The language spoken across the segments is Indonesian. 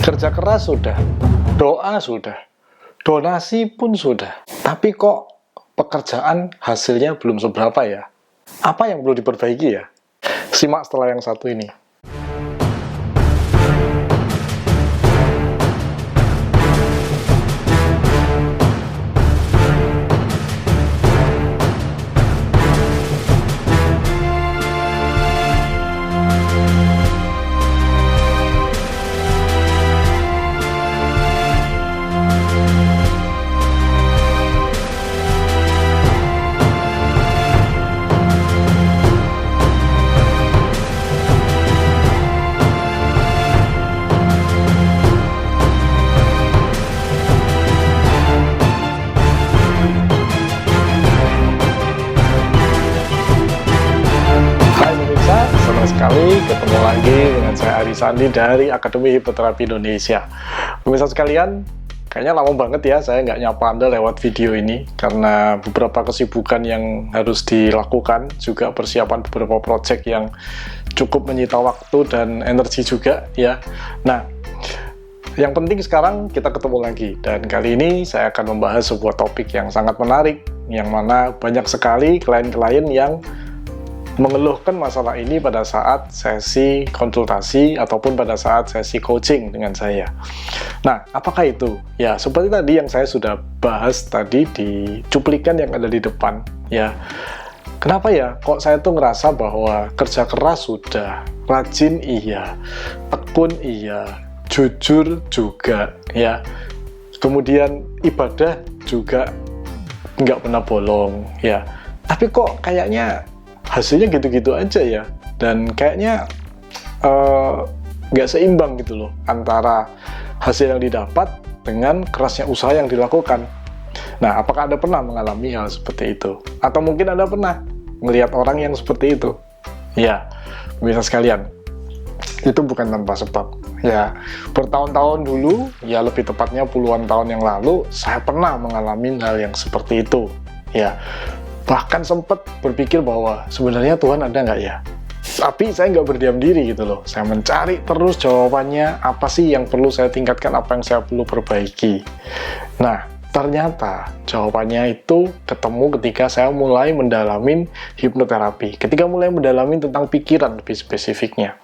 Kerja keras sudah, doa sudah, donasi pun sudah. Tapi kok pekerjaan hasilnya belum seberapa ya? Apa yang perlu diperbaiki ya? Simak setelah yang satu ini. Sekali ketemu lagi dengan saya Ari Sandi dari Akademi Hipnoterapi Indonesia. Pemirsa sekalian, kayaknya lama banget ya saya nggak nyapa Anda lewat video ini karena beberapa kesibukan yang harus dilakukan, juga persiapan beberapa project yang cukup menyita waktu dan energi juga ya. Nah, yang penting sekarang kita ketemu lagi, dan kali ini saya akan membahas sebuah topik yang sangat menarik, yang mana banyak sekali klien-klien yang mengeluhkan masalah ini pada saat sesi konsultasi ataupun pada saat sesi coaching dengan saya. Nah, apakah itu? Ya, seperti tadi yang saya sudah bahas tadi di cuplikan yang ada di depan, ya. Kenapa ya? Kok saya tuh ngerasa bahwa kerja keras sudah, rajin iya, tekun iya, jujur juga, ya. Kemudian ibadah juga nggak pernah bolong, ya. Tapi kok kayaknya hasilnya gitu-gitu aja ya, dan kayaknya nggak seimbang gitu loh antara hasil yang didapat dengan kerasnya usaha yang dilakukan. Nah, apakah Anda pernah mengalami hal seperti itu? Atau mungkin Anda pernah melihat orang yang seperti itu? Ya, pemirsa sekalian, itu bukan tanpa sebab. Ya, bertahun-tahun dulu, ya lebih tepatnya puluhan tahun yang lalu, saya pernah mengalami hal yang seperti itu. Ya, bahkan sempat berpikir bahwa sebenarnya Tuhan ada nggak ya? Tapi saya nggak berdiam diri gitu loh. Saya mencari terus jawabannya, apa sih yang perlu saya tingkatkan, apa yang saya perlu perbaiki. Nah, ternyata jawabannya itu ketemu ketika saya mulai mendalamin hipnoterapi. Ketika mulai mendalamin tentang pikiran lebih spesifiknya,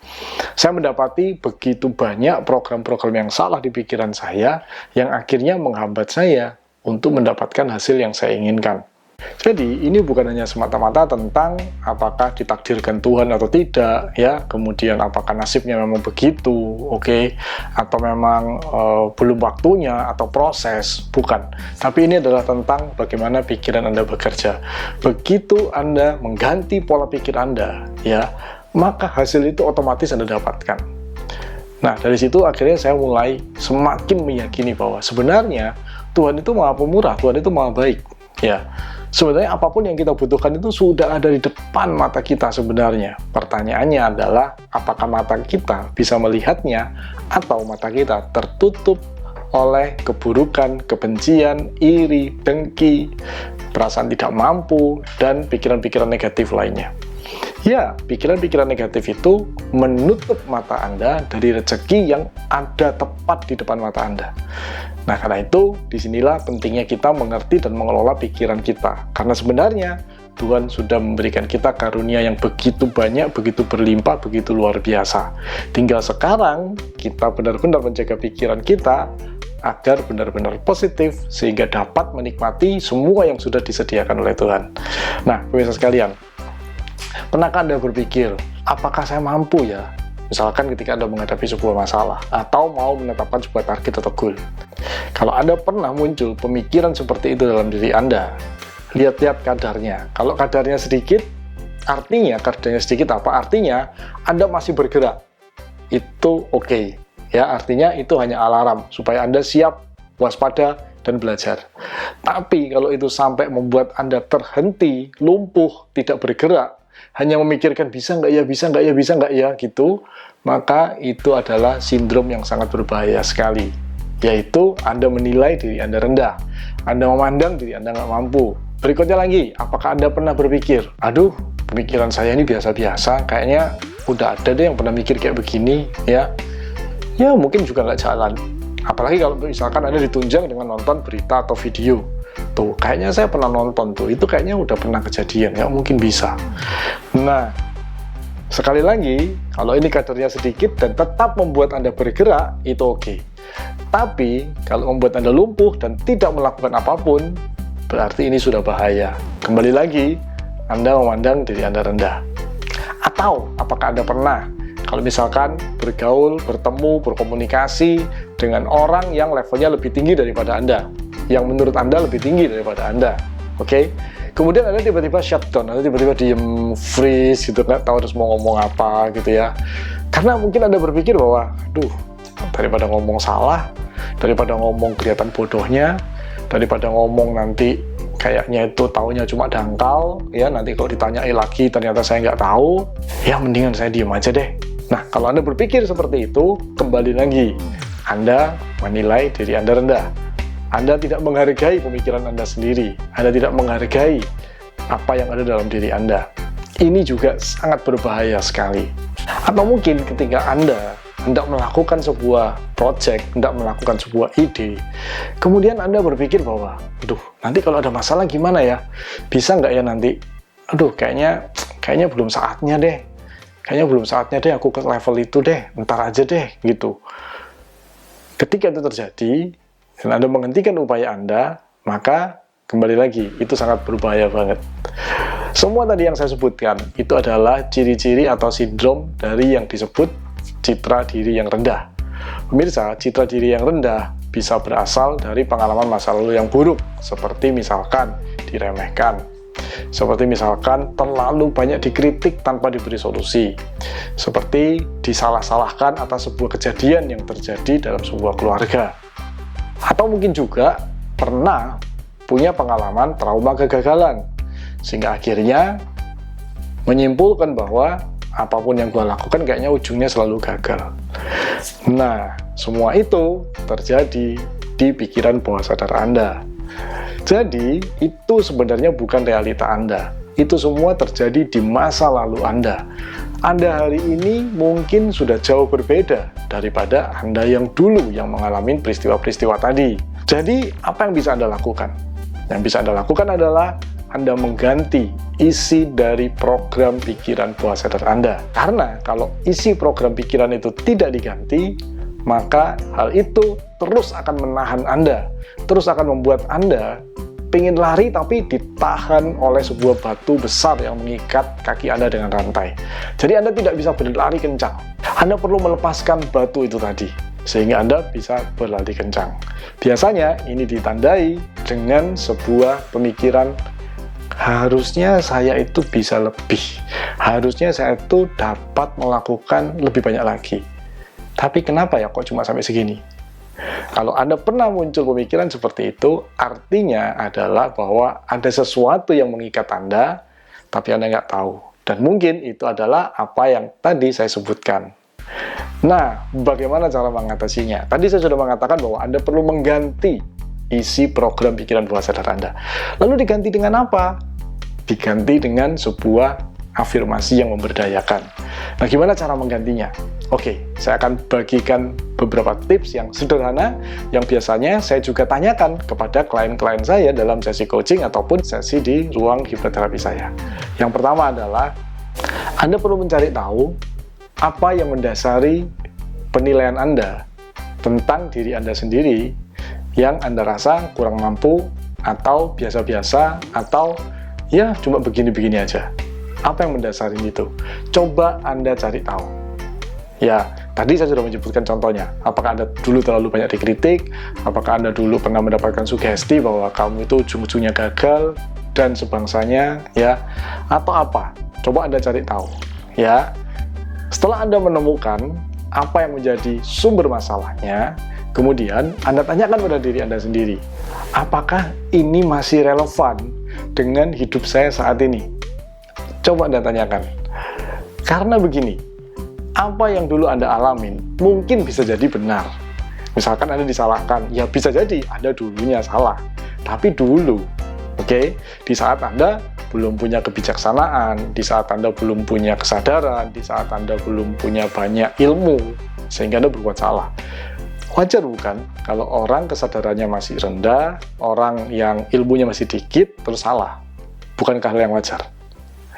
saya mendapati begitu banyak program-program yang salah di pikiran saya, yang akhirnya menghambat saya untuk mendapatkan hasil yang saya inginkan. Jadi ini bukan hanya semata-mata tentang apakah ditakdirkan Tuhan atau tidak, ya, kemudian apakah nasibnya memang begitu, oke, atau memang belum waktunya atau proses, bukan. Tapi ini adalah tentang bagaimana pikiran Anda bekerja. Begitu Anda mengganti pola pikir Anda, ya, maka hasil itu otomatis Anda dapatkan. Nah, dari situ akhirnya saya mulai semakin meyakini bahwa sebenarnya Tuhan itu Maha Pemurah, Tuhan itu Maha Baik, ya. Sebenarnya apapun yang kita butuhkan itu sudah ada di depan mata kita sebenarnya. Pertanyaannya adalah, apakah mata kita bisa melihatnya atau mata kita tertutup oleh keburukan, kebencian, iri, dengki, perasaan tidak mampu, dan pikiran-pikiran negatif lainnya. Ya, pikiran-pikiran negatif itu menutup mata Anda dari rezeki yang ada tepat di depan mata Anda. Nah, karena itu, disinilah pentingnya kita mengerti dan mengelola pikiran kita. Karena sebenarnya, Tuhan sudah memberikan kita karunia yang begitu banyak, begitu berlimpah, begitu luar biasa. Tinggal sekarang, kita benar-benar menjaga pikiran kita agar benar-benar positif, sehingga dapat menikmati semua yang sudah disediakan oleh Tuhan. Nah, pemirsa sekalian, pernahkah Anda berpikir, apakah saya mampu ya? Misalkan ketika Anda menghadapi sebuah masalah, atau mau menetapkan sebuah target atau goal. Kalau Anda pernah muncul pemikiran seperti itu dalam diri Anda, lihat-lihat kadarnya. Kalau kadarnya sedikit, artinya, kadarnya sedikit apa? Artinya, Anda masih bergerak. Itu oke. Ya, artinya itu hanya alarm, supaya Anda siap, waspada, dan belajar. Tapi, kalau itu sampai membuat Anda terhenti, lumpuh, tidak bergerak, hanya memikirkan bisa nggak ya, bisa nggak ya, bisa nggak ya, gitu, maka itu adalah sindrom yang sangat berbahaya sekali, yaitu Anda menilai diri Anda rendah, Anda memandang diri Anda nggak mampu. Berikutnya lagi, apakah Anda pernah berpikir, aduh, pemikiran saya ini biasa-biasa, kayaknya udah ada deh yang pernah mikir kayak begini, ya. ya mungkin juga nggak jalan. Apalagi kalau misalkan Anda ditunjang dengan nonton berita atau video. Tuh, kayaknya saya pernah nonton tuh, itu kayaknya udah pernah kejadian, ya mungkin bisa. Nah, sekali lagi, kalau ini kadarnya sedikit dan tetap membuat Anda bergerak, itu oke. Tapi, kalau membuat Anda lumpuh dan tidak melakukan apapun, berarti ini sudah bahaya. Kembali lagi, Anda memandang diri Anda rendah. Atau, apakah Anda pernah, kalau misalkan bergaul, bertemu, berkomunikasi dengan orang yang levelnya lebih tinggi daripada Anda, yang menurut Anda lebih tinggi daripada Anda, oke? Kemudian Anda tiba-tiba shutdown, Anda tiba-tiba diem, freeze, gitu, nggak tahu harus mau ngomong apa, gitu ya. Karena mungkin Anda berpikir bahwa, aduh, daripada ngomong salah, daripada ngomong kelihatan bodohnya, daripada ngomong nanti kayaknya itu taunya cuma dangkal, ya nanti kalau ditanyai lagi ternyata saya nggak tahu, ya mendingan saya diem aja deh. Nah, kalau Anda berpikir seperti itu, kembali lagi, Anda menilai diri Anda rendah. Anda tidak menghargai pemikiran Anda sendiri. Anda tidak menghargai apa yang ada dalam diri Anda. Ini juga sangat berbahaya sekali. Atau mungkin ketika Anda hendak melakukan sebuah project, hendak melakukan sebuah ide, kemudian Anda berpikir bahwa, aduh, nanti kalau ada masalah gimana ya? Bisa nggak ya nanti? Aduh, kayaknya belum saatnya deh. Kayaknya belum saatnya deh aku ke level itu deh, ntar aja deh, gitu. Ketika itu terjadi, dan Anda menghentikan upaya Anda, maka kembali lagi, itu sangat berbahaya banget. Semua tadi yang saya sebutkan, itu adalah ciri-ciri atau sindrom dari yang disebut citra diri yang rendah. Pemirsa, citra diri yang rendah bisa berasal dari pengalaman masa lalu yang buruk, seperti misalkan diremehkan, seperti misalkan terlalu banyak dikritik tanpa diberi solusi, seperti disalah-salahkan atas sebuah kejadian yang terjadi dalam sebuah keluarga. Atau mungkin juga pernah punya pengalaman trauma kegagalan, sehingga akhirnya menyimpulkan bahwa apapun yang gue lakukan kayaknya ujungnya selalu gagal. Nah, semua itu terjadi di pikiran bawah sadar Anda. Jadi, itu sebenarnya bukan realita Anda. Itu semua terjadi di masa lalu Anda. Anda hari ini mungkin sudah jauh berbeda daripada Anda yang dulu yang mengalami peristiwa-peristiwa tadi. Jadi, apa yang bisa Anda lakukan? Yang bisa Anda lakukan adalah Anda mengganti isi dari program pikiran bawah sadar Anda. Karena kalau isi program pikiran itu tidak diganti, maka hal itu terus akan menahan Anda, terus akan membuat Anda pengen lari tapi ditahan oleh sebuah batu besar yang mengikat kaki Anda dengan rantai. Jadi Anda tidak bisa berlari kencang. Anda perlu melepaskan batu itu tadi, sehingga Anda bisa berlari kencang. Biasanya ini ditandai dengan sebuah pemikiran, harusnya saya itu bisa lebih, harusnya saya itu dapat melakukan lebih banyak lagi. Tapi kenapa ya kok cuma sampai segini? Kalau Anda pernah muncul pemikiran seperti itu, artinya adalah bahwa ada sesuatu yang mengikat Anda, tapi Anda nggak tahu. Dan mungkin itu adalah apa yang tadi saya sebutkan. Nah, bagaimana cara mengatasinya? Tadi saya sudah mengatakan bahwa Anda perlu mengganti isi program pikiran bawah sadar Anda. Lalu diganti dengan apa? Diganti dengan sebuah afirmasi yang memberdayakan. Nah, gimana cara menggantinya? Oke, saya akan bagikan beberapa tips yang sederhana yang biasanya saya juga tanyakan kepada klien-klien saya dalam sesi coaching ataupun sesi di ruang hipnoterapi saya. Yang pertama adalah Anda perlu mencari tahu apa yang mendasari penilaian Anda tentang diri Anda sendiri yang Anda rasa kurang mampu atau biasa-biasa atau ya cuma begini-begini aja. Apa yang mendasari itu? Coba Anda cari tahu. Ya, tadi saya sudah menyebutkan contohnya. Apakah Anda dulu terlalu banyak dikritik? Apakah Anda dulu pernah mendapatkan sugesti bahwa kamu itu ujung-ujungnya gagal dan sebangsanya, ya? Atau apa? Coba Anda cari tahu, ya. Setelah Anda menemukan apa yang menjadi sumber masalahnya, kemudian Anda tanyakan pada diri Anda sendiri, apakah ini masih relevan dengan hidup saya saat ini? Coba Anda tanyakan. Karena begini, apa yang dulu Anda alamin mungkin bisa jadi benar. Misalkan Anda disalahkan, ya bisa jadi Anda dulunya salah. Tapi dulu, oke, di saat Anda belum punya kebijaksanaan, di saat Anda belum punya kesadaran, di saat Anda belum punya banyak ilmu, sehingga Anda berbuat salah. Wajar bukan kalau orang kesadarannya masih rendah, orang yang ilmunya masih dikit, terus salah? Bukankah hal yang wajar?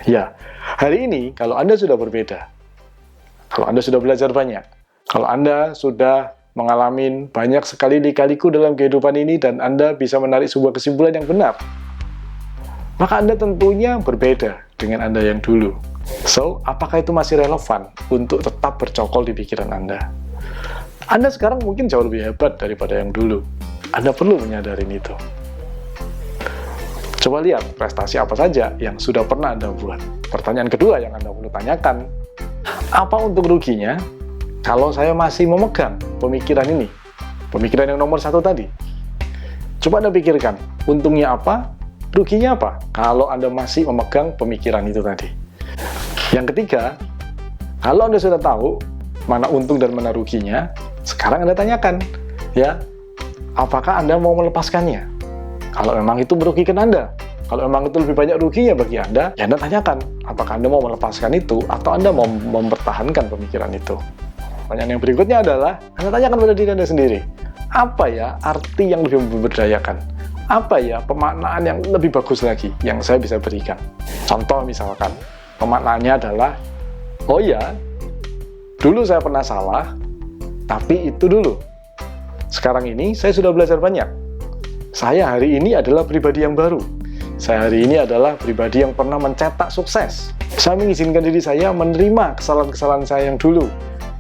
Ya, hari ini kalau Anda sudah berbeda, kalau Anda sudah belajar banyak, kalau Anda sudah mengalami banyak sekali lika-liku dalam kehidupan ini dan Anda bisa menarik sebuah kesimpulan yang benar, maka Anda tentunya berbeda dengan Anda yang dulu. So, apakah itu masih relevan untuk tetap bercokol di pikiran Anda? Anda sekarang mungkin jauh lebih hebat daripada yang dulu. Anda perlu menyadari itu. Coba lihat prestasi apa saja yang sudah pernah Anda buat. Pertanyaan kedua yang Anda perlu tanyakan, apa untung ruginya kalau saya masih memegang pemikiran ini? Pemikiran yang nomor 1 tadi. Coba Anda pikirkan, untungnya apa, ruginya apa kalau Anda masih memegang pemikiran itu tadi. Yang ketiga, kalau Anda sudah tahu mana untung dan mana ruginya, sekarang Anda tanyakan, ya, apakah Anda mau melepaskannya? Kalau memang itu merugikan Anda, kalau memang itu lebih banyak ruginya bagi Anda, ya Anda tanyakan, apakah Anda mau melepaskan itu atau Anda mau mempertahankan pemikiran itu. Pertanyaan yang berikutnya adalah, Anda tanyakan pada diri Anda sendiri, apa ya arti yang lebih memberdayakan? Apa ya pemaknaan yang lebih bagus lagi yang saya bisa berikan? Contoh misalkan, pemaknaannya adalah, oh ya, dulu saya pernah salah, tapi itu dulu. Sekarang ini saya sudah belajar banyak. Saya hari ini adalah pribadi yang baru. Saya hari ini adalah pribadi yang pernah mencetak sukses. Saya mengizinkan diri saya menerima kesalahan-kesalahan saya yang dulu.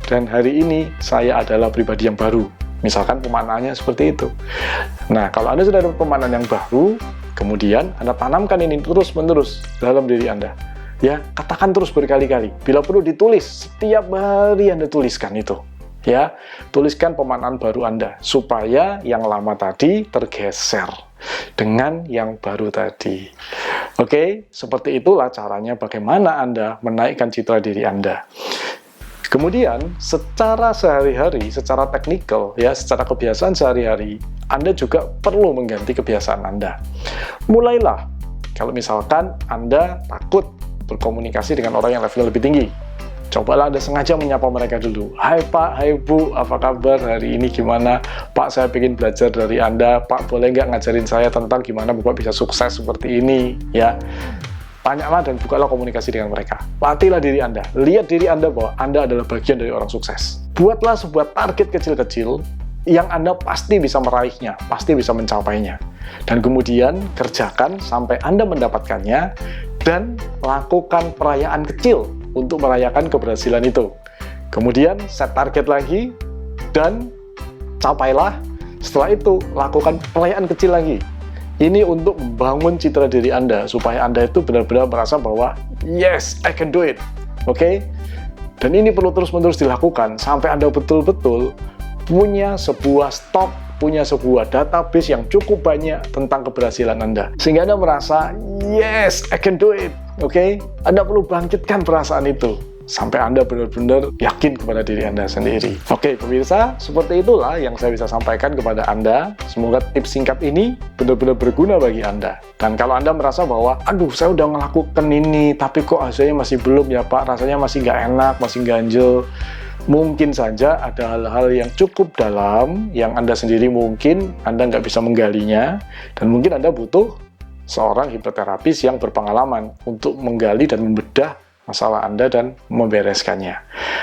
Dan hari ini saya adalah pribadi yang baru. Misalkan pemaknaannya seperti itu. Nah, kalau Anda sudah ada pemaknaan yang baru, kemudian Anda tanamkan ini terus-menerus dalam diri Anda. Ya, katakan terus berkali-kali. Bila perlu ditulis, setiap hari Anda tuliskan itu. Ya, tuliskan pemaknaan baru Anda supaya yang lama tadi tergeser dengan yang baru tadi. Oke, seperti itulah caranya bagaimana Anda menaikkan citra diri Anda. Kemudian, secara sehari-hari, secara teknikal, ya, secara kebiasaan sehari-hari, Anda juga perlu mengganti kebiasaan Anda. Mulailah, kalau misalkan Anda takut berkomunikasi dengan orang yang levelnya lebih tinggi, cobalah Anda sengaja menyapa mereka dulu. Hai Pak, hai Bu, apa kabar? Hari ini gimana? Pak, saya ingin belajar dari Anda. Pak, boleh nggak ngajarin saya tentang gimana Bapak bisa sukses seperti ini? Ya, tanyalah dan bukalah komunikasi dengan mereka. Latihlah diri Anda. Lihat diri Anda bahwa Anda adalah bagian dari orang sukses. Buatlah sebuah target kecil-kecil yang Anda pasti bisa meraihnya, pasti bisa mencapainya. Dan kemudian kerjakan sampai Anda mendapatkannya dan lakukan perayaan kecil untuk merayakan keberhasilan itu. Kemudian set target lagi dan capailah. Setelah itu lakukan perayaan kecil lagi. Ini untuk membangun citra diri Anda supaya Anda itu benar-benar merasa bahwa yes, I can do it. Oke? Dan ini perlu terus-menerus dilakukan sampai Anda betul-betul punya sebuah stok, punya sebuah database yang cukup banyak tentang keberhasilan Anda. Sehingga Anda merasa, yes, I can do it. Oke? Anda perlu bangkitkan perasaan itu sampai Anda benar-benar yakin kepada diri Anda sendiri. Oke, pemirsa, seperti itulah yang saya bisa sampaikan kepada Anda. Semoga tips singkat ini benar-benar berguna bagi Anda. Dan kalau Anda merasa bahwa, aduh, saya udah ngelakukan ini, tapi kok hasilnya masih belum ya Pak, rasanya masih nggak enak, masih ganjel. Mungkin saja ada hal-hal yang cukup dalam, yang Anda sendiri mungkin Anda nggak bisa menggalinya, dan mungkin Anda butuh seorang hipnoterapis yang berpengalaman untuk menggali dan membedah masalah Anda dan membereskannya.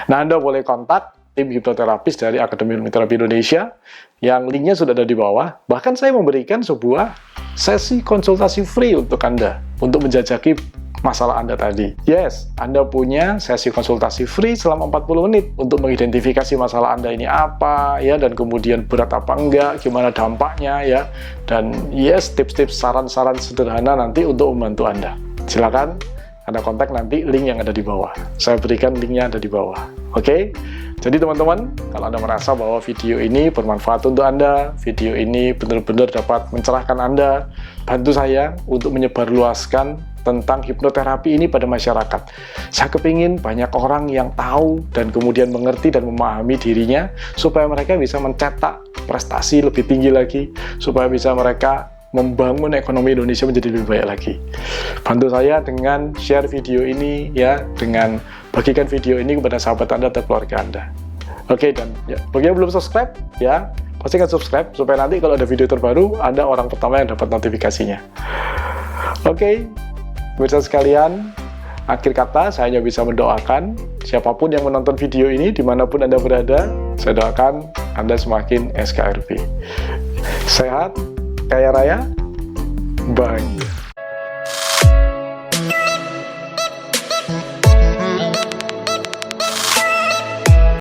Nah, Anda boleh kontak tim hipnoterapis dari Akademi Hipnoterapi Indonesia, yang linknya sudah ada di bawah. Bahkan saya memberikan sebuah sesi konsultasi free untuk Anda, untuk menjajaki masalah Anda tadi. Yes, Anda punya sesi konsultasi free selama 40 menit untuk mengidentifikasi masalah Anda ini apa, ya, dan kemudian berat apa enggak, gimana dampaknya, ya, dan yes, tips-tips, saran-saran sederhana nanti untuk membantu Anda. Silakan Anda kontak nanti link yang ada di bawah. Saya berikan linknya ada di bawah. Oke? Jadi teman-teman, kalau Anda merasa bahwa video ini bermanfaat untuk Anda, video ini benar-benar dapat mencerahkan Anda, bantu saya untuk menyebarluaskan tentang hipnoterapi ini pada masyarakat. Saya kepingin banyak orang yang tahu dan kemudian mengerti dan memahami dirinya, supaya mereka bisa mencetak prestasi lebih tinggi lagi, supaya bisa mereka membangun ekonomi Indonesia menjadi lebih baik lagi. Bantu saya dengan share video ini, ya, dengan bagikan video ini kepada sahabat Anda atau keluarga Anda. Oke, dan ya, bagi yang belum subscribe, ya pastikan subscribe supaya nanti kalau ada video terbaru, ada orang pertama yang dapat notifikasinya. Oke, pemirsa sekalian, akhir kata saya hanya bisa mendoakan siapapun yang menonton video ini, dimanapun Anda berada, saya doakan Anda semakin SKRP. Sehat, kaya raya, bahagia.